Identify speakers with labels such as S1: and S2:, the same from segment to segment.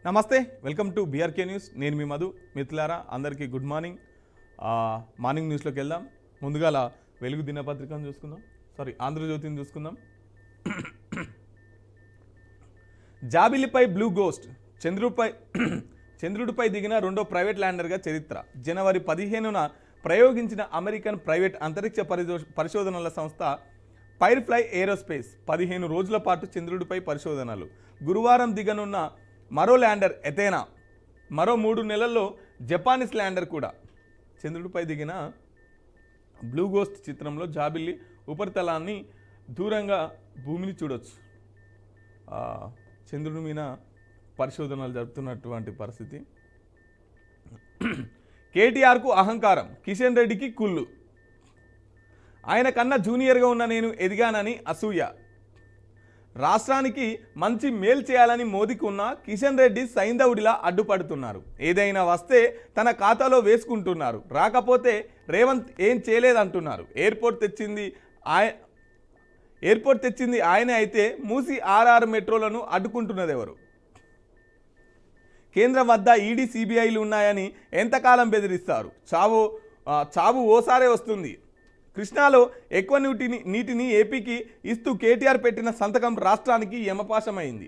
S1: నమస్తే, welcome to BRK news. నేను మీ మధు. మిత్రులారా అందరికీ గుడ్ మార్నింగ్. మార్నింగ్ న్యూస్లోకి వెళ్దాం. ముందుగా వెలుగు దినపత్రికను చూసుకుందాం, ఆంధ్రజ్యోతిని చూసుకుందాం. జాబిలిపై బ్లూ గోస్ట్, చంద్రుడిపై దిగిన రెండో ప్రైవేట్ ల్యాండర్గా చరిత్ర. జనవరి 15న ప్రయోగించిన అమెరికన్ ప్రైవేట్ అంతరిక్ష పరిశోధనల సంస్థ ఫైర్ఫ్లై ఏరోస్పేస్ 15 రోజుల పాటు చంద్రుడిపై పరిశోధనలు. గురువారం దిగనున్న మరో ల్యాండర్ ఎథేనా. మరో 3 నెలల్లో జపానీస్ ల్యాండర్ కూడా. చంద్రుడిపై దిగిన బ్లూ గోస్ట్ చిత్రంలో జాబిల్లి ఉపరితలాన్ని దూరంగా భూమిని చూడొచ్చు. చంద్రుడి మీద పరిశోధనలు జరుపుతున్నటువంటి పరిస్థితి. కేటీఆర్కు అహంకారం, కిషన్ రెడ్డికి కుళ్ళు. ఆయన కన్నా జూనియర్గా ఉన్న నేను ఎదిగానని అసూయ. రాష్ట్రానికి మంచి మేలు చేయాలని మోదీకి ఉన్న కిషన్ రెడ్డి సైంధవుడిలా అడ్డుపడుతున్నారు. ఏదైనా వస్తే తన ఖాతాలో వేసుకుంటున్నారు, రాకపోతే రేవంత్ ఏం చేయలేదంటున్నారు. ఎయిర్పోర్ట్ తెచ్చింది ఆయనే అయితే మూసి 6 మెట్రోలను అడ్డుకుంటున్నది ఎవరు? కేంద్రం వద్ద ఈడీ సిబిఐలు ఉన్నాయని ఎంతకాలం బెదిరిస్తారు? చావు ఓసారే వస్తుంది. కృష్ణాలో ఎక్కువ నీటిని ఏపీకి ఇస్తూ కేటీఆర్ పెట్టిన సంతకం రాష్ట్రానికి యమపాశమైంది.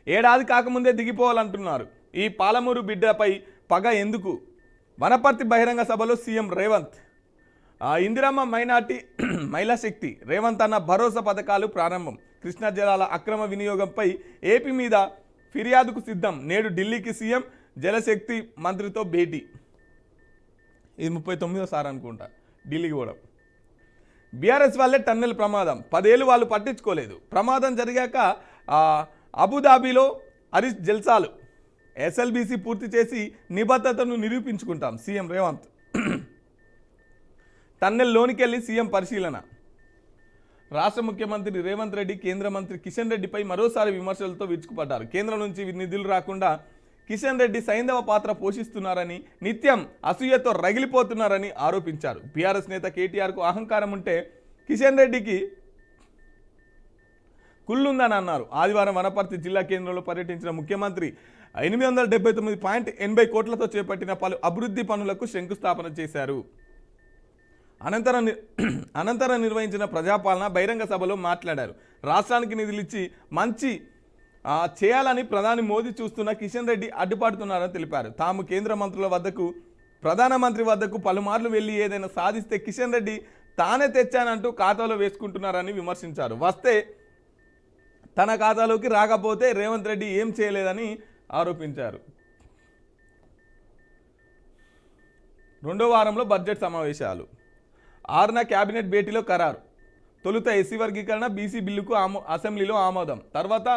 S1: ఏడాది కాకముందే దిగిపోవాలంటున్నారు. ఈ పాలమూరు బిడ్డపై పగ ఎందుకు? వనపర్తి బహిరంగ సభలో సీఎం రేవంత్. ఇందిరమ్మ మహిళా శక్తి, రేవంత్ అన్న భరోసా పథకాలు ప్రారంభం. కృష్ణా జలాల అక్రమ వినియోగంపై ఏపీ మీద ఫిర్యాదుకు సిద్ధం. నేడు ఢిల్లీకి సీఎం జలశక్తి మంత్రితో భేటీ. ఇది 39వ అనుకుంటా ఢిల్లీకి పోవడం. బీఆర్ఎస్ వాళ్ళే టన్నెల్ ప్రమాదం, 10 ఏళ్ళు వాళ్ళు పట్టించుకోలేదు. ప్రమాదం జరిగాక అబుదాబిలో హరీష్ జల్సాలు. ఎస్ఎల్బీసీ పూర్తి చేసి నిబద్ధతను నిరూపించుకుంటాం సీఎం రేవంత్. టన్నెల్ లోనికి వెళ్ళి సీఎం పరిశీలన. రాష్ట్ర ముఖ్యమంత్రి రేవంత్ రెడ్డి కేంద్ర మంత్రి కిషన్ రెడ్డిపై మరోసారి విమర్శలతో విరుచుకుపడ్డారు. కేంద్రం నుంచి నిధులు రాకుండా కిషన్ రెడ్డి సైంధవ పాత్ర పోషిస్తున్నారని, నిత్యం అసూయతో రగిలిపోతున్నారని ఆరోపించారు. బీఆర్ఎస్ నేత కేటీఆర్కు అహంకారం ఉంటే కిషన్ రెడ్డికి కుళ్ళుందని అన్నారు. ఆదివారం వనపర్తి జిల్లా కేంద్రంలో పర్యటించిన ముఖ్యమంత్రి 879.80 కోట్లతో చేపట్టిన పలు అభివృద్ధి పనులకు శంకుస్థాపన చేశారు. అనంతరం నిర్వహించిన ప్రజాపాలన బహిరంగ సభలో మాట్లాడారు. రాష్ట్రానికి నిధులిచ్చి మంచి చేయాలని ప్రధాని మోదీ చూస్తున్న కిషన్ రెడ్డి అడ్డుపడుతున్నారని తెలిపారు. తాము కేంద్ర మంత్రుల వద్దకు, ప్రధానమంత్రి వద్దకు పలుమార్లు వెళ్ళి ఏదైనా సాధిస్తే కిషన్ రెడ్డి తానే తెచ్చానంటూ ఖాతాలో వేసుకుంటున్నారని విమర్శించారు. వస్తే తన ఖాతాలోకి, రాకపోతే రేవంత్ రెడ్డి ఏం చేయలేదని ఆరోపించారు. 2వ వారంలో బడ్జెట్ సమావేశాలు. 6న కేబినెట్ భేటీలో ఖరారు. తొలుత ఎస్సీ వర్గీకరణ, బీసీ బిల్లుకు అసెంబ్లీలో ఆమోదం. తర్వాత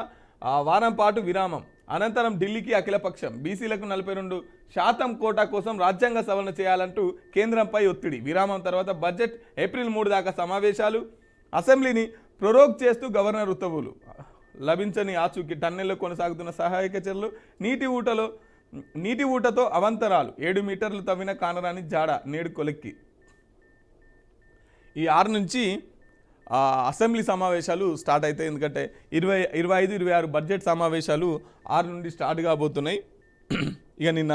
S1: వారం పాటు విరామం. అనంతరం ఢిల్లీకి అఖిలపక్షం. బీసీలకు 42% కోటా కోసం రాజ్యాంగ సవరణ చేయాలంటూ కేంద్రంపై ఒత్తిడి. విరామం తర్వాత బడ్జెట్. ఏప్రిల్ 3 దాకా సమావేశాలు. అసెంబ్లీని ప్రొరోగ్ చేస్తూ గవర్నర్ ఉత్తర్వులు. లభించని ఆచూకీ. టన్నెల్లో కొనసాగుతున్న సహాయక చర్యలు. నీటి ఊటతో అవంతరాలు. 7 మీటర్లు తవ్విన కానరాని జాడ నేడు కొలెక్కి. ఈ 6 నుంచి అసెంబ్లీ సమావేశాలు స్టార్ట్ అవుతాయి. ఎందుకంటే 25-26 బడ్జెట్ సమావేశాలు 6 నుండి స్టార్ట్ కాబోతున్నాయి. ఇక నిన్న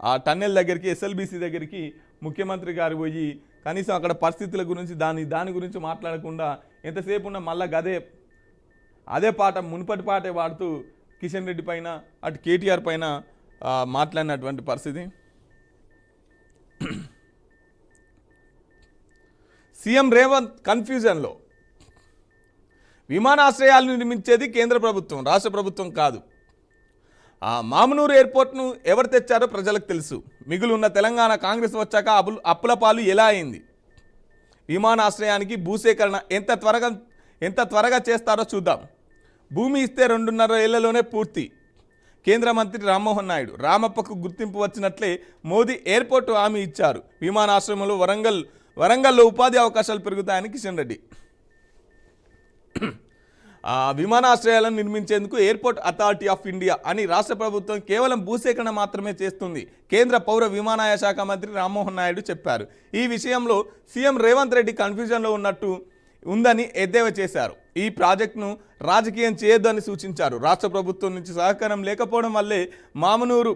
S1: ఆ టన్నెల్ దగ్గరికి, ఎస్ఎల్బీసీ దగ్గరికి ముఖ్యమంత్రి గారు పోయి కనీసం అక్కడ పరిస్థితుల గురించి దాని గురించి మాట్లాడకుండా ఎంతసేపు ఉన్న మళ్ళా అదే పాట, మునుపటి పాటే వాడుతూ కిషన్ రెడ్డి పైన, అటు కేటీఆర్ పైన మాట్లాడినటువంటి పరిస్థితి. సీఎం రేవంత్ కన్ఫ్యూజన్లో. విమానాశ్రయాలను నిర్మించేది కేంద్ర ప్రభుత్వం, రాష్ట్ర ప్రభుత్వం కాదు. మామనూరు ఎయిర్పోర్ట్ను ఎవరు తెచ్చారో ప్రజలకు తెలుసు. మిగులున్న తెలంగాణ కాంగ్రెస్ వచ్చాక అప్పుల పాలు ఎలా అయింది? విమానాశ్రయానికి భూసేకరణ ఎంత త్వరగా చేస్తారో చూద్దాం. భూమి ఇస్తే 2.5 ఏళ్లలోనే పూర్తి. కేంద్ర మంత్రి రామ్మోహన్ నాయుడు. రామప్పకు గుర్తింపు వచ్చినట్లే మోదీ ఎయిర్పోర్టు హామీ ఇచ్చారు. విమానాశ్రయంలో వరంగల్లో ఉపాధి అవకాశాలు పెరుగుతాయని కిషన్ రెడ్డి. విమానాశ్రయాలను నిర్మించేందుకు ఎయిర్పోర్ట్ అథారిటీ ఆఫ్ ఇండియా అని రాష్ట్ర ప్రభుత్వం కేవలం భూసేకరణ మాత్రమే చేస్తుంది. కేంద్ర పౌర విమానయాన శాఖ మంత్రి రామ్మోహన్ నాయుడు చెప్పారు. ఈ విషయంలో సీఎం రేవంత్ రెడ్డి కన్ఫ్యూజన్లో ఉందని ఎద్దేవా చేశారు. ఈ ప్రాజెక్టును రాజకీయం చేయొద్దని సూచించారు. రాష్ట్ర ప్రభుత్వం నుంచి సహకారం లేకపోవడం వల్లే మామునూరు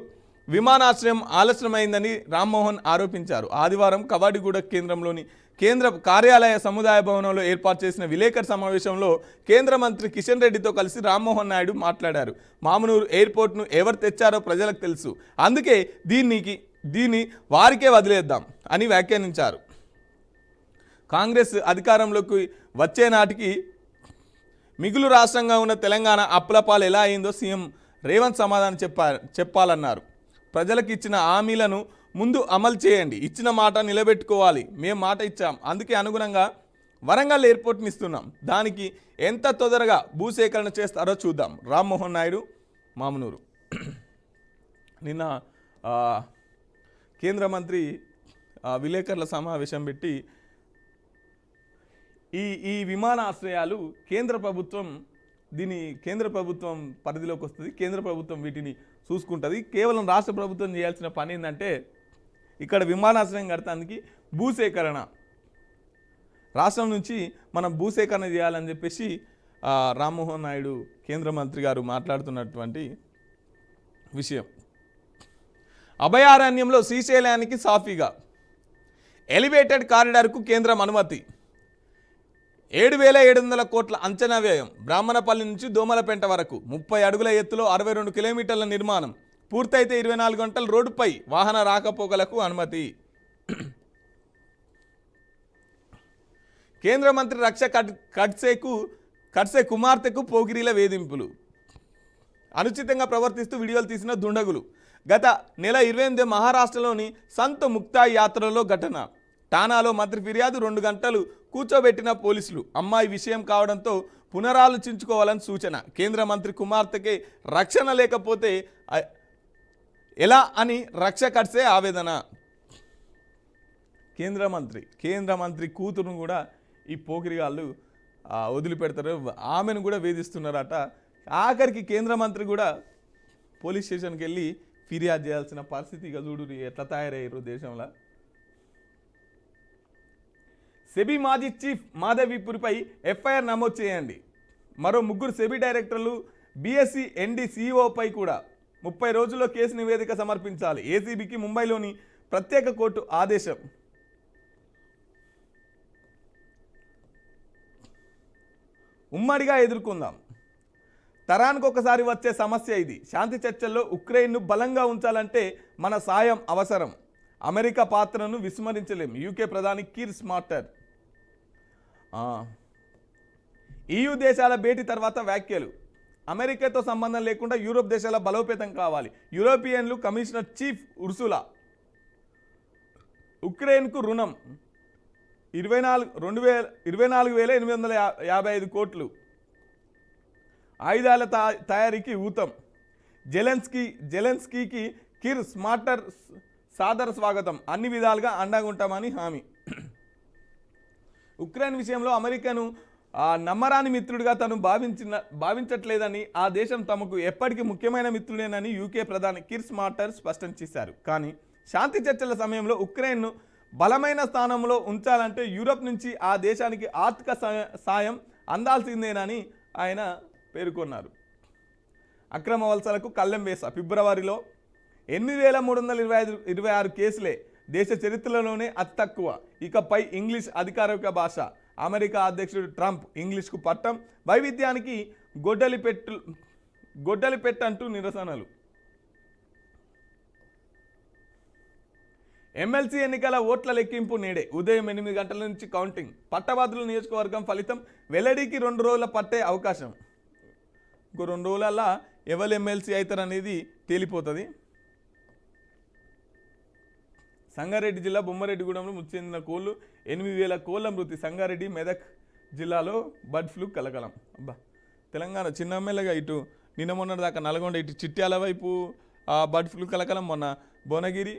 S1: విమానాశ్రయం ఆలస్యమైందని రామ్మోహన్ ఆరోపించారు. ఆదివారం కవాడిగూడ కేంద్రంలోని కేంద్ర కార్యాలయ సముదాయ భవనంలో ఏర్పాటు చేసిన విలేకరుల సమావేశంలో కేంద్ర మంత్రి కిషన్ రెడ్డితో కలిసి రామ్మోహన్ నాయుడు మాట్లాడారు. మామునూరు ఎయిర్పోర్ట్ను ఎవరు తెచ్చారో ప్రజలకు తెలుసు, అందుకే దీన్ని వారికే వదిలేద్దాం అని వ్యాఖ్యానించారు. కాంగ్రెస్ అధికారంలోకి వచ్చే నాటికి మిగులు రాష్ట్రంగా ఉన్న తెలంగాణ అప్పులపాలు ఎలా అయిందో సీఎం రేవంత్ సమాధానం చెప్పాలన్నారు. ప్రజలకు ఇచ్చిన హామీలను ముందు అమలు చేయండి, ఇచ్చిన మాట నిలబెట్టుకోవాలి. మేము మాట ఇచ్చాం, అందుకే అనుగుణంగా వరంగల్ ఎయిర్పోర్ట్ని ఇస్తున్నాం. దానికి ఎంత తొందరగా భూసేకరణ చేస్తారో చూద్దాం. రామ్మోహన్ నాయుడు మామునూరు. నిన్న కేంద్ర మంత్రి విలేకరుల సమావేశం పెట్టి ఈ విమానాశ్రయాలు కేంద్ర ప్రభుత్వం పరిధిలోకి వస్తుంది, కేంద్ర ప్రభుత్వం వీటిని చూసుకుంటుంది. కేవలం రాష్ట్ర ప్రభుత్వం చేయాల్సిన పని ఏంటంటే ఇక్కడ విమానాశ్రయం కడతానికి భూసేకరణ, రాష్ట్రం నుంచి మనం భూసేకరణ చేయాలని చెప్పేసి రామ్మోహన్ నాయుడు కేంద్ర మంత్రి గారు మాట్లాడుతున్నటువంటి విషయం. అభయారణ్యంలో శ్రీశైలానికి సాఫీగా ఎలివేటెడ్ కారిడార్కు కేంద్రం అనుమతి. 7,700 కోట్ల అంచనా వ్యయం. బ్రాహ్మణపల్లి నుంచి దోమలపెంట వరకు 30 అడుగుల ఎత్తులో 62 కిలోమీటర్ల నిర్మాణం పూర్తయితే 24 గంటల రోడ్డుపై వాహన రాకపోకలకు అనుమతి. కేంద్ర మంత్రి రక్ష ఖడ్సే కుమార్తెకు పోకిరీల వేధింపులు. అనుచితంగా ప్రవర్తిస్తూ వీడియోలు తీసిన దుండగులు. గత నెల 28 మహారాష్ట్రలోని సంత్ ముక్తాయి యాత్రలో ఘటన. ఠానాలో మంత్రి ఫిర్యాదు, 2 గంటలు కూర్చోబెట్టిన పోలీసులు. అమ్మాయి విషయం కావడంతో పునరాలోచించుకోవాలని సూచన. కేంద్ర మంత్రి కుమార్తెకి రక్షణ లేకపోతే ఎలా అని రక్ష ఖడ్సే ఆవేదన. కేంద్ర మంత్రి కూతురును కూడా ఈ పోకిరిగాళ్ళు వదిలిపెడతారు, ఆమెను కూడా వేధిస్తున్నారట. ఆఖరికి కేంద్ర మంత్రి కూడా పోలీస్ స్టేషన్కి వెళ్ళి ఫిర్యాదు చేయాల్సిన పరిస్థితి. ఇక చూడు ఎట్లా తయారయ్యారు దేశంలో. సెబీ మాజీ చీఫ్ మాధవీపూర్పై ఎఫ్ఐఆర్ నమోదు చేయండి. మరో 3 సెబీ డైరెక్టర్లు, బీఎస్సీ ఎన్డీ సీఈఓపై కూడా 30 రోజుల్లో కేసు నివేదిక సమర్పించాలి. ఏసీబీకి ముంబైలోని ప్రత్యేక కోర్టు ఆదేశం. ఉమ్మడిగా ఎదుర్కొందాం. తరానికి ఒకసారి వచ్చే సమస్య ఇది. శాంతి చర్చల్లో ఉక్రెయిన్ను బలంగా ఉంచాలంటే మన సాయం అవసరం. అమెరికా పాత్రను విస్మరించలేం. యూకే ప్రధాని కీర్ స్మార్టర్. EU దేశాల భేటీ తర్వాత వ్యాఖ్యలు. అమెరికాతో సంబంధం లేకుండా యూరోప్ దేశాల బలోపేతం కావాలి. యూరోపియన్లు కమిషనర్ చీఫ్ ఉర్సులా. ఉక్రెయిన్కు రుణం 24,855 కోట్లు. ఆయుధాల తయారీకి ఊతం. జెలెన్స్కీకి కిర్ స్మార్టర్ సాదర స్వాగతం. అన్ని విధాలుగా అండగా ఉంటామని హామీ. ఉక్రెయిన్ విషయంలో అమెరికాను నమ్మరాని మిత్రుడిగా తను భావించట్లేదని, ఆ దేశం తమకు ఎప్పటికీ ముఖ్యమైన మిత్రుడేనని యూకే ప్రధాని కిర్ స్మార్టర్ స్పష్టం చేశారు. కానీ శాంతి చర్చల సమయంలో ఉక్రెయిన్ను బలమైన స్థానంలో ఉంచాలంటే యూరప్ నుంచి ఆ దేశానికి ఆర్థిక సాయం అందాల్సిందేనని ఆయన పేర్కొన్నారు. అక్రమ వలసలకు కళ్ళెం వేస. ఫిబ్రవరిలో 8,326 కేసులే. దేశ చరిత్రలోనే అతి తక్కువ. ఇకపై ఇంగ్లీష్ అధికారిక భాష. అమెరికా అధ్యక్షుడు ట్రంప్ ఇంగ్లీష్కు పట్టం. వైవిధ్యానికి గొడ్డలి పెట్టంటూ నిరసనలు. ఎమ్మెల్సీ ఎన్నికల ఓట్ల లెక్కింపు నేడే. ఉదయం 8 గంటల నుంచి కౌంటింగ్. పట్టభద్రుల నియోజకవర్గం ఫలితం వెల్లడికి 2 రోజుల పట్టే అవకాశం. ఇంకో 2 రోజులల్లా ఎవరు ఎమ్మెల్సీ అవుతారనేది తేలిపోతుంది. సంగారెడ్డి జిల్లా బొమ్మరెడ్డిగూడెంలో మృతి చెందిన కోళ్లు. 8,000 కోళ్ల మృతి. సంగారెడ్డి, మెదక్ జిల్లాలో బర్డ్ ఫ్లూ కలకలం. అబ్బా, తెలంగాణ చిన్న ఎమ్మెల్యేగా ఇటు నిన్న మొన్నటి దాకా నల్గొండ, ఇటు చిట్యాల వైపు బర్డ్ ఫ్లూ కలకలం, మొన్న భువనగిరి,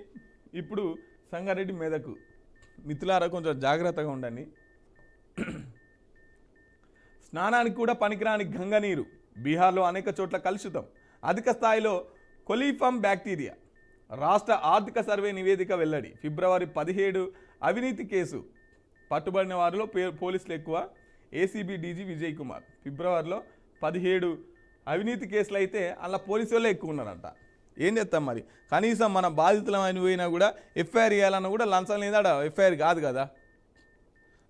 S1: ఇప్పుడు సంగారెడ్డి, మెదక్. మిత్రులారా కొంచెం జాగ్రత్తగా ఉండండి. స్నానానికి కూడా పనికిరాని గంగ నీరు. బీహార్లో అనేక చోట్ల కలుషితం. అధిక స్థాయిలో కొలీఫామ్ బ్యాక్టీరియా. రాష్ట్ర ఆర్థిక సర్వే నివేదిక వెల్లడి. ఫిబ్రవరి 17 అవినీతి కేసు. పట్టుబడిన వారిలో పోలీసులు ఎక్కువ. ACB DG Vijay Kumar. ఫిబ్రవరిలో 17 అవినీతి కేసులు అయితే అలా పోలీసు వాళ్ళే ఎక్కువ ఉన్నారంట. ఏం చేస్తాం మరి, కనీసం మన బాధితులమైన పోయినా కూడా ఎఫ్ఐఆర్ ఇవ్వాలన్నా కూడా లంచం లేదా ఎఫ్ఐఆర్ కాదు కదా.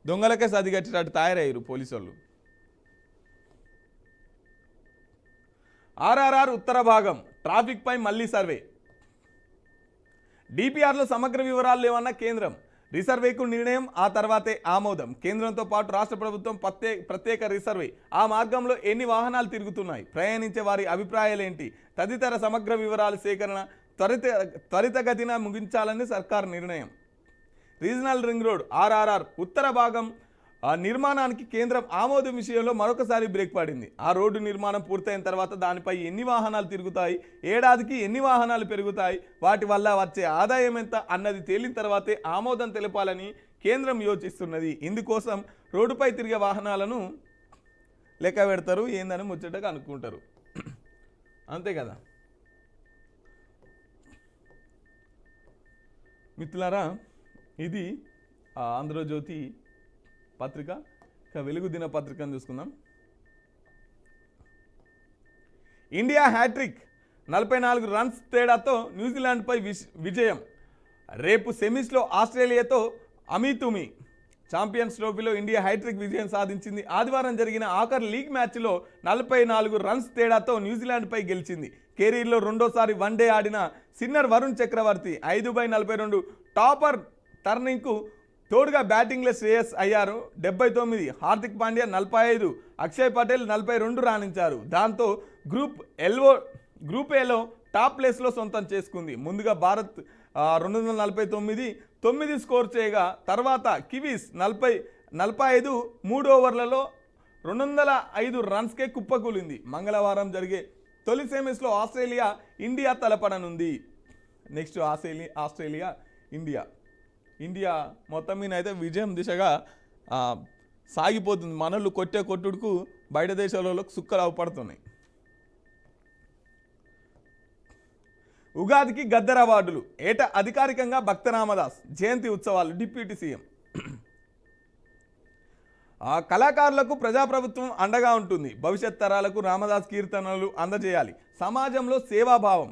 S1: దొంగలకే సదిగట్టేటట్టు తయారయ్యారు పోలీసు వాళ్ళు. ఆర్ఆర్ఆర్ ఉత్తర భాగం ట్రాఫిక్పై మళ్లీ సర్వే. డిపిఆర్లో సమగ్ర వివరాలు లేవన్న కేంద్రం. రిసర్వేకు నిర్ణయం, ఆ తర్వాతే ఆమోదం. కేంద్రంతో పాటు రాష్ట్ర ప్రభుత్వం ప్రత్యేక రిసర్వే. ఆ మార్గంలో ఎన్ని వాహనాలు తిరుగుతున్నాయి, ప్రయాణించే వారి అభిప్రాయాలేంటి తదితర సమగ్ర వివరాల సేకరణ త్వరితగతిన ముగించాలని సర్కార్ నిర్ణయం. రీజనల్ రింగ్ రోడ్ ఆర్ఆర్ఆర్ ఉత్తర భాగం నిర్మాణానికి కేంద్రం ఆమోదం విషయంలో మరొకసారి బ్రేక్ పడింది. ఆ రోడ్డు నిర్మాణం పూర్తయిన తర్వాత దానిపై ఎన్ని వాహనాలు తిరుగుతాయి, ఏడాదికి ఎన్ని వాహనాలు పెరుగుతాయి, వాటి వల్ల వచ్చే ఆదాయం ఎంత అన్నది తేలిన తర్వాతే ఆమోదం తెలపాలని కేంద్రం యోచిస్తున్నది. ఇందుకోసం రోడ్డుపై తిరిగే వాహనాలను లెక్క పెడతారు, ఏందని ముచ్చటగా అనుకుంటారు. అంతే కదా మిత్రులారా. ఇది ఆంధ్రజ్యోతి పత్రిక. ఇక వెలుగు దినపత్రికను చూసుకుందాం. ఇండియా హ్యాట్రిక్, 44 రన్స్ తేడాతో న్యూజిలాండ్పై విజయం. రేపు సెమీస్లో ఆస్ట్రేలియాతో అమీతుమి. ఛాంపియన్స్ ట్రోఫీలో ఇండియా హ్యాట్రిక్ విజయం సాధించింది. ఆదివారం జరిగిన ఆఖరి లీగ్ మ్యాచ్లో 44 రన్స్ తేడాతో న్యూజిలాండ్పై గెలిచింది. కెరీర్లో రెండోసారి వన్డే ఆడిన సిన్నర్ వరుణ్ చక్రవర్తి 5/42 టాపర్ టర్నింగ్కు తోడుగా బ్యాటింగ్లో శ్రేయస్ అయ్యారు 79, హార్దిక్ పాండ్యా 45, అక్షయ్ పటేల్ 42 రాణించారు. దాంతో గ్రూప్ ఏలో టాప్ ప్లేస్లో సొంతం చేసుకుంది. ముందుగా భారత్ 249 స్కోర్ చేయగా తర్వాత కివీస్ 45 3 ఓవర్లలో 205 రన్స్కే కుప్పకూలింది. మంగళవారం జరిగే తొలి సెమీస్లో ఆస్ట్రేలియా ఇండియా తలపడనుంది. నెక్స్ట్ ఆస్ట్రేలియా ఇండియా మొత్తం మీద అయితే విజయం దిశగా సాగిపోతుంది. మనలు కొట్టే కొట్టుడుకు బయట దేశాలలో సుక్కలు అవపడుతున్నాయి. ఉగాదికి గద్దర్ అవార్డులు. ఏటా అధికారికంగా భక్త రామదాస్ జయంతి ఉత్సవాలు. Deputy CM. కళాకారులకు ప్రజాప్రభుత్వం అండగా ఉంటుంది. భవిష్యత్ తరాలకు రామదాస్ కీర్తనలు అందజేయాలి. సమాజంలో సేవాభావం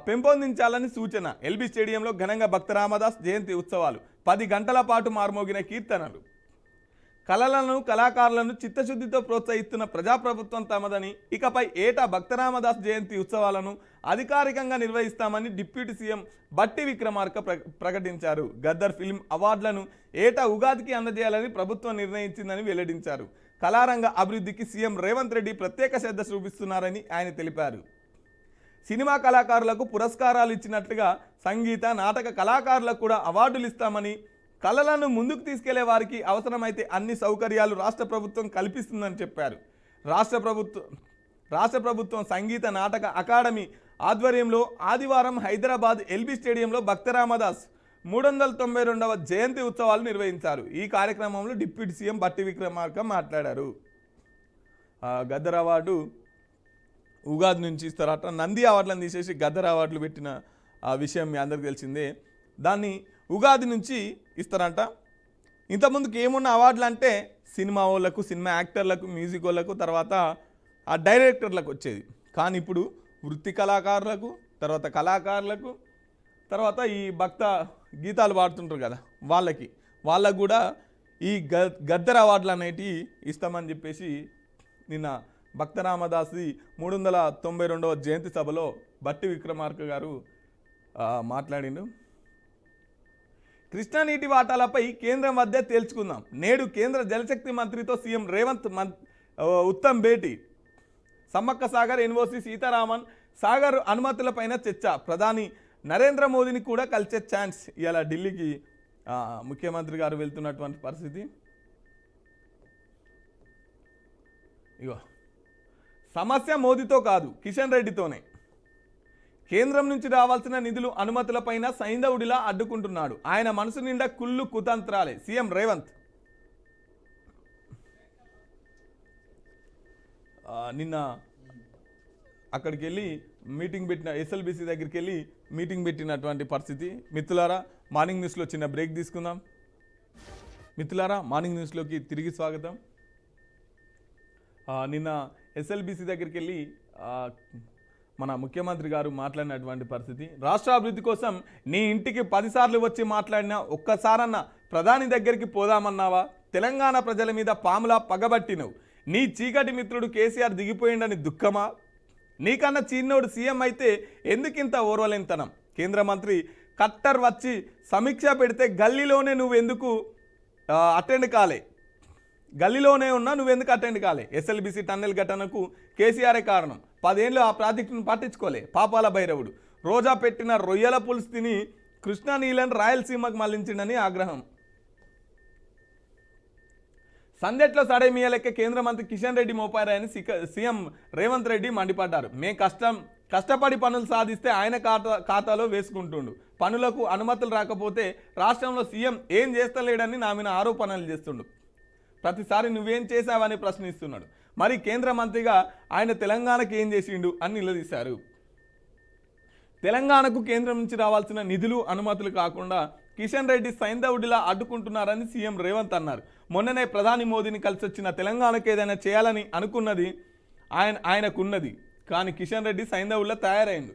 S1: పెంపొందించాలని సూచన. ఎల్బీ స్టేడియంలో ఘనంగా భక్త రామదాస్ జయంతి ఉత్సవాలు. 10 గంటల పాటు మార్మోగిన కీర్తనలు. కళలను కళాకారులను చిత్తశుద్ధితో ప్రోత్సహిస్తున్న ప్రజాప్రభుత్వం తమదని, ఇకపై ఏటా భక్త రామదాస్ జయంతి ఉత్సవాలను అధికారికంగా నిర్వహిస్తామని డిప్యూటీ సీఎం బట్టి విక్రమార్క ప్రకటించారు. గద్దర్ ఫిల్మ్ అవార్డులను ఏటా ఉగాదికి అందజేయాలని ప్రభుత్వం నిర్ణయించిందని వెల్లడించారు. కళారంగ అభివృద్ధికి సీఎం రేవంత్ రెడ్డి ప్రత్యేక శ్రద్ధ చూపిస్తున్నారని ఆయన తెలిపారు. సినిమా కళాకారులకు పురస్కారాలు ఇచ్చినట్లుగా సంగీత నాటక కళాకారులకు కూడా అవార్డులు ఇస్తామని, కళలను ముందుకు తీసుకెళ్లే వారికి అవసరమైతే అన్ని సౌకర్యాలు రాష్ట్ర ప్రభుత్వం కల్పిస్తుందని చెప్పారు. రాష్ట్ర ప్రభుత్వం సంగీత నాటక అకాడమీ ఆధ్వర్యంలో ఆదివారం హైదరాబాద్ ఎల్బీ స్టేడియంలో భక్త రామదాస్ 392వ జయంతి ఉత్సవాలు నిర్వహించారు. ఈ కార్యక్రమంలో డిప్యూటీ సీఎం బట్టి విక్రమార్క మాట్లాడారు. గద్దర్ అవార్డు ఉగాది నుంచి ఇస్తారట. నంది అవార్డులను తీసేసి గద్దర్ అవార్డులు పెట్టిన ఆ విషయం మీ అందరికి తెలిసిందే. దాన్ని ఉగాది నుంచి ఇస్తారంట. ఇంతకుముందుకు ఏమున్న అవార్డులు అంటే సినిమా వాళ్ళకు, సినిమా యాక్టర్లకు, మ్యూజిక్ వాళ్ళకు, తర్వాత ఆ డైరెక్టర్లకు వచ్చేది. కానీ ఇప్పుడు వృత్తి కళాకారులకు, తర్వాత కళాకారులకు, తర్వాత ఈ భక్త గీతాలు పాడుతుంటారు కదా వాళ్ళకు కూడా ఈ గద్దర్ అవార్డులు అనేటివి ఇస్తామని చెప్పేసి నిన్న భక్త రామదాసి 392వ జయంతి సభలో బట్టి విక్రమార్క గారు మాట్లాడిండు. కృష్ణా నీటి వాటాలపై కేంద్రం వద్ద తేల్చుకుందాం. నేడు కేంద్ర జలశక్తి మంత్రితో సీఎం రేవంత్ ఉత్తమ్ భేటీ. సమ్మక్క సాగర్, ఎన్ఓసి, సీతారామన్ సాగర్ అనుమతులపైన చర్చ. ప్రధాని నరేంద్ర మోదీని కూడా కలిసే ఛాన్స్. ఇలా ఢిల్లీకి ముఖ్యమంత్రి గారు వెళ్తున్నటువంటి పరిస్థితి. ఇగో సమస్య మోదీతో కాదు, కిషన్ రెడ్డితోనే. కేంద్రం నుంచి రావాల్సిన నిధులు అనుమతులపైన సైంధవుడిలా అడ్డుకుంటున్నాడు. ఆయన మనసు నిండా కుళ్ళు కుతంత్రాలే. సీఎం రేవంత్ నిన్న అక్కడికి వెళ్ళి మీటింగ్ పెట్టిన, ఎస్ఎల్బీసీ దగ్గరికి వెళ్ళి మీటింగ్ పెట్టినటువంటి పరిస్థితి. మిత్రులారా, మార్నింగ్ న్యూస్లో చిన్న బ్రేక్ తీసుకుందాం. మిత్రులారా, మార్నింగ్ న్యూస్లోకి తిరిగి స్వాగతం. నిన్న ఎస్ఎల్బిసి దగ్గరికి వెళ్ళి మన ముఖ్యమంత్రి గారు మాట్లాడినటువంటి పరిస్థితి. రాష్ట్ర అభివృద్ధి కోసం నీ ఇంటికి 10 సార్లు వచ్చి మాట్లాడినా ఒక్కసారన్న ప్రధాని దగ్గరికి పోదామన్నావా? తెలంగాణ ప్రజల మీద పాములా పగబట్టినవు. నీ చీకటి మిత్రుడు కేసీఆర్ దిగిపోయిండని దుఃఖమా? నీకన్నా చిన్నోడు సీఎం అయితే ఎందుకింత ఓర్వలేంతనం? కేంద్ర మంత్రి ఖట్టర్ వచ్చి సమీక్ష పెడితే గల్లీలోనే నువ్వు ఎందుకు అటెండ్ కాలే? గల్లీలోనే ఉన్నా నువ్వెందుకు అటెండ్ కాలే? ఎస్ఎల్బిసి టన్నెల్ ఘటనకు కేసీఆరే కారణం. 10 ఏళ్ళు ఆ ప్రాజెక్టును పట్టించుకోలే. పాపాల భైరవుడు రోజా పెట్టిన రొయ్యల పులుసు తిని కృష్ణా నీళ్ళని రాయలసీమకు మళ్లించిండని ఆగ్రహం. సందెట్లో సడేమియలెక్క కేంద్ర మంత్రి కిషన్ రెడ్డి మోపారని సీఎం రేవంత్ రెడ్డి మండిపడ్డారు. కష్టపడి పనులు సాధిస్తే ఆయన ఖాతాలో వేసుకుంటుండు. పనులకు అనుమతులు రాకపోతే రాష్ట్రంలో సీఎం ఏం చేస్తలేడని నా మీద ఆరోపణలు చేస్తుండు. ప్రతిసారి నువ్వేం చేశావని ప్రశ్నిస్తున్నాడు. మరి కేంద్ర మంత్రిగా ఆయన తెలంగాణకు ఏం చేసిండు అని నిలదీశారు. తెలంగాణకు కేంద్రం నుంచి రావాల్సిన నిధులు అనుమతులు కాకుండా కిషన్ రెడ్డి సైంధవుడిలా అడ్డుకుంటున్నారని సీఎం రేవంత్ అన్నారు. మొన్ననే ప్రధాని మోదీని కలిసి వచ్చిన తెలంగాణకు ఏదైనా చేయాలని అనుకున్నది ఆయనకున్నది. కానీ కిషన్ రెడ్డి సైంధవుడిలా తయారైండు.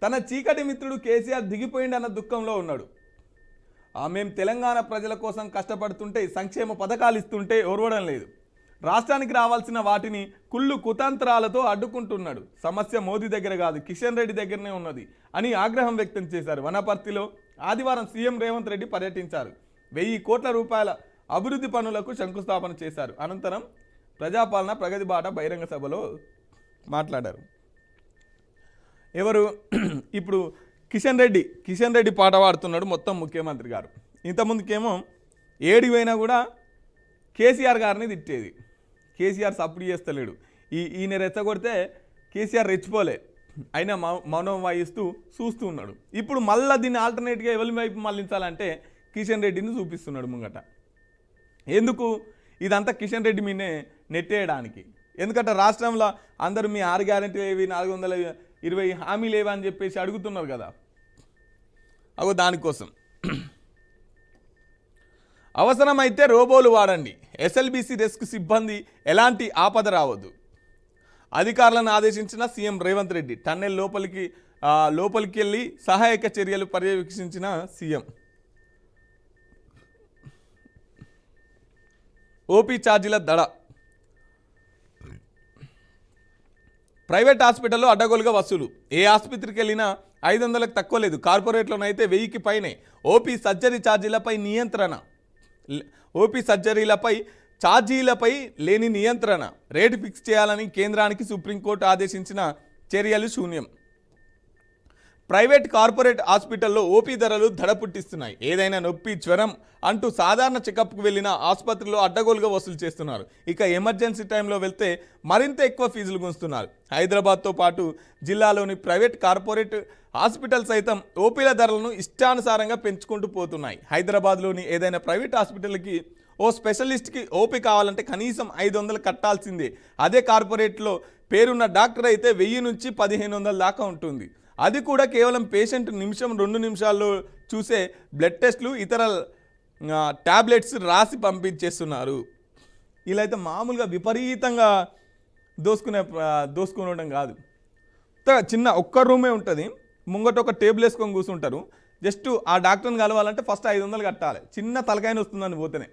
S1: తన చీకటి మిత్రుడు కేసీఆర్ దిగిపోయిండన్న దుఃఖంలో ఉన్నాడు. మేము తెలంగాణ ప్రజల కోసం కష్టపడుతుంటే సంక్షేమ పథకాలు ఇస్తుంటే ఓర్వడం లేదు. రాష్ట్రానికి రావాల్సిన వాటిని కుళ్ళు కుతంత్రాలతో అడ్డుకుంటున్నాడు. సమస్య మోదీ దగ్గర కాదు, కిషన్ రెడ్డి దగ్గరనే ఉన్నది అని ఆగ్రహం వ్యక్తం చేశారు. వనపర్తిలో ఆదివారం సీఎం రేవంత్ రెడ్డి పర్యటించారు. 1000 కోట్ల రూపాయల అభివృద్ధి పనులకు శంకుస్థాపన చేశారు. అనంతరం ప్రజాపాలన ప్రగతి బాట బహిరంగ సభలో మాట్లాడారు. ఎవరు ఇప్పుడు కిషన్ రెడ్డి పాట పాడుతున్నాడు మొత్తం ముఖ్యమంత్రి గారు. ఇంతకుముందుకేమో ఏడిపోయినా కూడా కేసీఆర్ గారిని తిట్టేది. కేసీఆర్ సపోర్ట్ చేస్తలేడు. ఈయన రెచ్చగొడితే కేసీఆర్ రెచ్చిపోలే, అయినా మౌనం వాయిస్తూ చూస్తూ ఉన్నాడు. ఇప్పుడు మళ్ళీ దీన్ని ఆల్టర్నేట్గా ఎవరి వైపు మళ్ళించాలంటే కిషన్ రెడ్డిని చూపిస్తున్నాడు ముంగట. ఎందుకు? ఇదంతా కిషన్ రెడ్డి మీనే నెట్టేయడానికి. ఎందుకంటే రాష్ట్రంలో అందరూ మీ 6 గ్యారెంటీలు ఏవి, 420 హామీలు ఏవి అని చెప్పేసి అడుగుతున్నారు కదా. అగో దానికోసం అవసరమైతే రోబోలు వాడండి. ఎస్ఎల్బిసి రెస్క్యూ సిబ్బంది ఎలాంటి ఆపద రావద్దు. అధికారులను ఆదేశించిన సీఎం రేవంత్ రెడ్డి. టన్నెల్ లోపలికి వెళ్ళి సహాయక చర్యలు పర్యవేక్షించిన సీఎం. ఓపీ ఛార్జీల దడ. ప్రైవేట్ హాస్పిటల్లో అడ్డగోలుగా వసూలు. ఏ ఆసుపత్రికి వెళ్ళినా 500లకు తక్కువ లేదు. కార్పొరేట్లోనైతే 1000కి పైనే. ఓపీ ఛార్జీలపై లేని నియంత్రణ. రేటు ఫిక్స్ చేయాలని కేంద్రానికి సుప్రీంకోర్టు ఆదేశించిన చర్యలు శూన్యం. ప్రైవేట్ కార్పొరేట్ హాస్పిటల్లో ఓపీ ధరలు దడ పుట్టిస్తున్నాయి. ఏదైనా నొప్పి, జ్వరం అంటూ సాధారణ చెకప్కు వెళ్ళిన ఆసుపత్రిలో అడ్డగోలుగా వసూలు చేస్తున్నారు. ఇక ఎమర్జెన్సీ టైంలో వెళ్తే మరింత ఎక్కువ ఫీజులు గుంజుతున్నారు. హైదరాబాద్తో పాటు జిల్లాలోని ప్రైవేట్ కార్పొరేట్ హాస్పిటల్ సైతం ఓపీల ధరలను ఇష్టానుసారంగా పెంచుకుంటూ పోతున్నాయి. హైదరాబాద్లోని ఏదైనా ప్రైవేట్ హాస్పిటల్కి ఓ స్పెషలిస్ట్కి ఓపీ కావాలంటే కనీసం 500 కట్టాల్సిందే. అదే కార్పొరేట్లో పేరున్న డాక్టర్ అయితే 1000 నుంచి 1500 దాకా ఉంటుంది. అది కూడా కేవలం పేషెంట్ 1-2 నిమిషాల్లో చూసే బ్లడ్ టెస్టులు, ఇతర ట్యాబ్లెట్స్ రాసి పంపించేస్తున్నారు. ఇలా అయితే మామూలుగా విపరీతంగా దోసుకునడం కాదు. చిన్న ఒక్క రూమే ఉంటుంది, ముంగట ఒక టేబుల్ వేసుకొని కూర్చుంటారు. జస్ట్ ఆ డాక్టర్ని కలవాలంటే ఫస్ట్ 500 కట్టాలి. చిన్న తలకాయన వస్తుందని పోతేనే.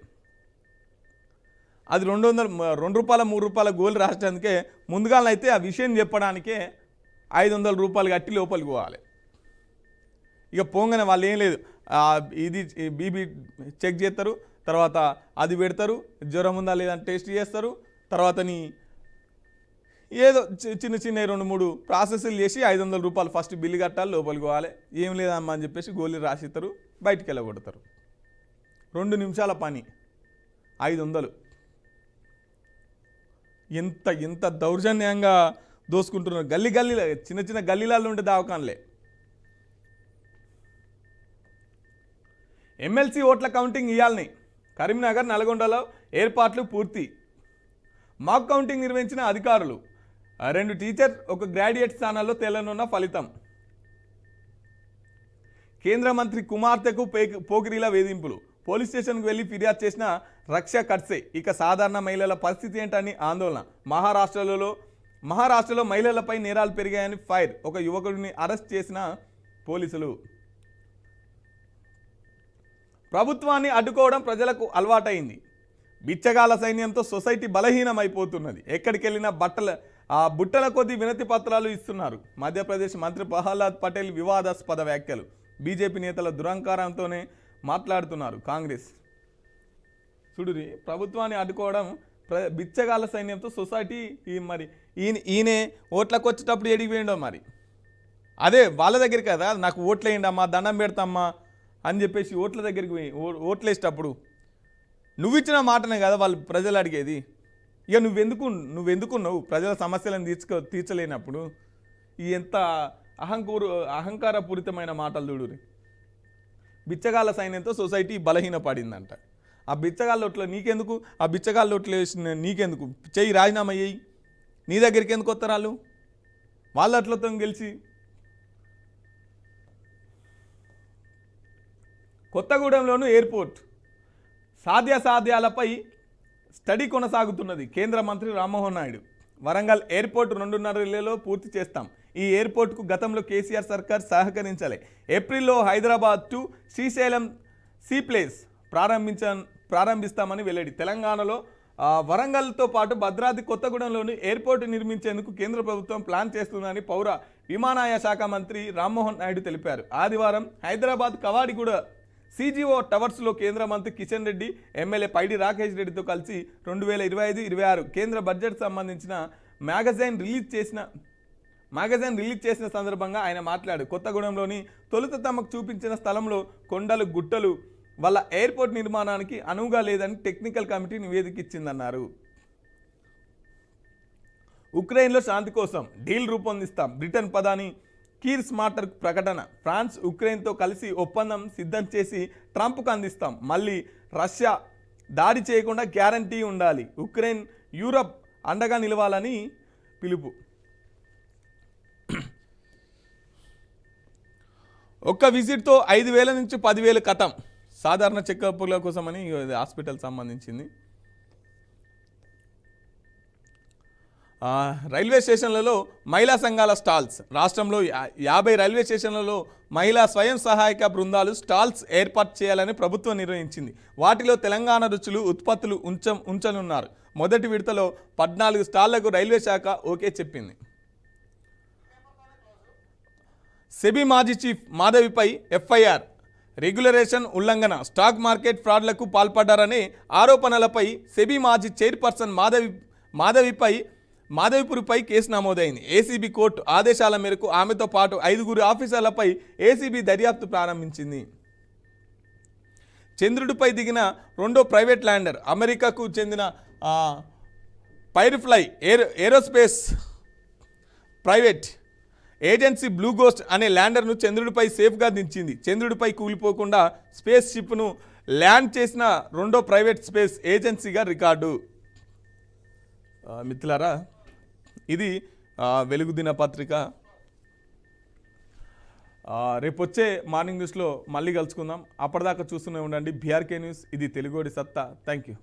S1: అది 2 రూపాయల 3 రూపాయల గోలు రాసడానికే ముందుగానైతే ఆ విషయం చెప్పడానికే 500 రూపాయలు కట్టి లోపలికి పోవాలి. ఇక పోగానే వాళ్ళు ఏం లేదు, ఇది బీబీ చెక్ చేస్తారు, తర్వాత అది పెడతారు, జ్వరం ఉందా లేదా టెస్ట్ చేస్తారు, తర్వాత ఏదో చిన్న 2-3 ప్రాసెస్లు చేసి 500 రూపాయలు ఫస్ట్ బిల్లు కట్టాలి, లోపలికి పోవాలి. ఏం లేదమ్మా అని చెప్పేసి గోళీ రాసిస్తారు, బయటికి వెళ్ళగొడతారు. 2 నిమిషాల పని 500. ఎంత దౌర్జన్యంగా దోసుకుంటున్నారు. గల్లీలో చిన్న గల్లీలలో ఉంటే దావకాన్లే. ఎమ్మెల్సీ ఓట్ల కౌంటింగ్ ఇయాలని. కరీంనగర్, నల్గొండలో ఏర్పాట్లు పూర్తి. మాక్ కౌంటింగ్ నిర్వహించిన అధికారులు. 2 టీచర్ 1 గ్రాడ్యుయేట్ స్థానాల్లో తేలనున్న ఫలితం. కేంద్ర మంత్రి కుమార్తెకు పోకిరీల వేధింపులు. పోలీస్ స్టేషన్కి వెళ్ళి ఫిర్యాదు చేసిన రక్ష ఖర్చే. ఇక సాధారణ మహిళల పరిస్థితి ఏంటని ఆందోళన. మహారాష్ట్రలో మహిళలపై నేరాలు పెరిగాయని ఫైర్. ఒక యువకుడిని అరెస్ట్ చేసిన పోలీసులు. ప్రభుత్వాన్ని అడ్డుకోవడం ప్రజలకు అలవాటైంది. బిచ్చగాల సైన్యంతో సొసైటీ బలహీనమైపోతున్నది. ఎక్కడికి వెళ్ళినా బుట్టల కొద్దీ వినతి పత్రాలు ఇస్తున్నారు. మధ్యప్రదేశ్ మంత్రి ప్రహ్లాద్ పటేల్ వివాదాస్పద వ్యాఖ్యలు. బీజేపీ నేతల దురంకారంతోనే మాట్లాడుతున్నారు కాంగ్రెస్. చూడురి, ప్రభుత్వాన్ని అడ్డుకోవడం బిచ్చగాల సైన్యంతో సొసైటీ. మరి ఈయనే ఓట్లకు వచ్చేటప్పుడు ఎడికి వేయండో మరి. అదే వాళ్ళ దగ్గర కదా, నాకు ఓట్లు వేయండమ్మా, దండం పెడతామ్మా అని చెప్పేసి ఓట్ల దగ్గరికి పోయి ఓట్లు వేసేటప్పుడు నువ్వు ఇచ్చిన మాటనే కదా వాళ్ళు ప్రజలు అడిగేది. ఇక నువ్వెందుకున్నావు ప్రజల సమస్యలను తీర్చలేనప్పుడు? ఈ ఎంత అహంకారపూరితమైన మాటలు చూడురి. బిచ్చగాళ్ళ సైన్యంతో సొసైటీ బలహీనపడిందంట. ఆ బిచ్చగాళ్ళొట్లో నీకెందుకు? ఆ బిచ్చగాళ్ళొట్లు వేసిన నీకెందుకు? చెయ్యి, రాజీనామా చేయి. నీ దగ్గరికి ఎందుకు వస్తారు వాళ్ళ అట్లతో గెలిచి? కొత్తగూడెంలోను ఎయిర్పోర్ట్ సాధ్యాసాధ్యాలపై స్టడీ కొనసాగుతున్నది. కేంద్ర మంత్రి రామ్మోహన్ నాయుడు. వరంగల్ ఎయిర్పోర్ట్ 2.5 పూర్తి చేస్తాం. ఈ ఎయిర్పోర్ట్కు గతంలో కేసీఆర్ సర్కార్ సహకరించాలి. ఏప్రిల్లో హైదరాబాద్ టు శ్రీశైలం సీప్లేస్ ప్రారంభిస్తామని వెల్లడి. తెలంగాణలో వరంగల్తో పాటు భద్రాద్రి కొత్తగూడెంలోని ఎయిర్పోర్ట్ నిర్మించేందుకు కేంద్ర ప్రభుత్వం ప్లాన్ చేస్తుందని పౌర విమానయాన శాఖ మంత్రి రామ్మోహన్ నాయుడు తెలిపారు. ఆదివారం హైదరాబాద్ కవాడిగూడ CGO టవర్స్లో కేంద్ర మంత్రి కిషన్ రెడ్డి, ఎమ్మెల్యే పైడి రాకేష్ రెడ్డితో కలిసి 2025-26 కేంద్ర బడ్జెట్ సంబంధించిన మ్యాగజైన్ రిలీజ్ చేసిన సందర్భంగా ఆయన మాట్లాడు. కొత్తగూడెంలోని తొలుత తమకు చూపించిన స్థలంలో కొండలు గుట్టలు వల్ల ఎయిర్పోర్ట్ నిర్మాణానికి అనువుగా లేదని టెక్నికల్ కమిటీ నివేదిక ఇచ్చిందన్నారు. ఉక్రెయిన్లో శాంతి కోసం డీల్ రూపొందిస్తాం. బ్రిటన్ ప్రధాని కీర్ స్మార్టర్ ప్రకటన. ఫ్రాన్స్ ఉక్రెయిన్తో కలిసి ఒప్పందం సిద్ధం చేసి ట్రంప్కు అందిస్తాం. మళ్ళీ రష్యా దాడి చేయకుండా గ్యారంటీ ఉండాలి. ఉక్రెయిన్ యూరప్ అండగా నిలవాలని పిలుపు. ఒక్క విజిట్తో 5,000 నుంచి 10,000 కథం. సాధారణ చెకప్ల కోసమని హాస్పిటల్ సంబంధించింది. రైల్వే స్టేషన్లలో మహిళా సంఘాల స్టాల్స్. రాష్ట్రంలో 50 రైల్వే స్టేషన్లలో మహిళా స్వయం సహాయక బృందాలు స్టాల్స్ ఏర్పాటు చేయాలని ప్రభుత్వం నిర్ణయించింది. వాటిలో తెలంగాణ రుచులు ఉత్పత్తులు ఉంచనున్నారు. మొదటి విడతలో 14 స్టాళ్లకు రైల్వే శాఖ ఓకే చెప్పింది. సెబీ మాజీ చీఫ్ మాధవిపై FIR. రెగ్యులేషన్ ఉల్లంఘన, స్టాక్ మార్కెట్ ఫ్రాడ్లకు పాల్పడ్డారనే ఆరోపణలపై సెబీ మాజీ చైర్పర్సన్ మాధవిపురిపై కేసు నమోదైంది. ACB కోర్టు ఆదేశాల మేరకు ఆమెతో పాటు 5 ఆఫీసర్లపై ACB దర్యాప్తు ప్రారంభించింది. చంద్రుడిపై దిగిన రెండో ప్రైవేట్ ల్యాండర్. అమెరికాకు చెందిన firefly aerospace private agency blue ghost అనే ల్యాండర్ను చంద్రుడిపై సేఫ్గా దించింది. చంద్రుడిపై కూలిపోకుండా స్పేస్ షిప్ను ల్యాండ్ చేసిన రెండో ప్రైవేట్ స్పేస్ ఏజెన్సీగా రికార్డు. మిత్రులారా, ఇది వెలుగు దినపత్రిక. రేపు వచ్చే మార్నింగ్ న్యూస్లో మళ్ళీ కలుసుకుందాం. అప్పటిదాకా చూస్తూనే ఉండండి BRK న్యూస్. ఇది తెలుగోడి సత్తా. Thank you.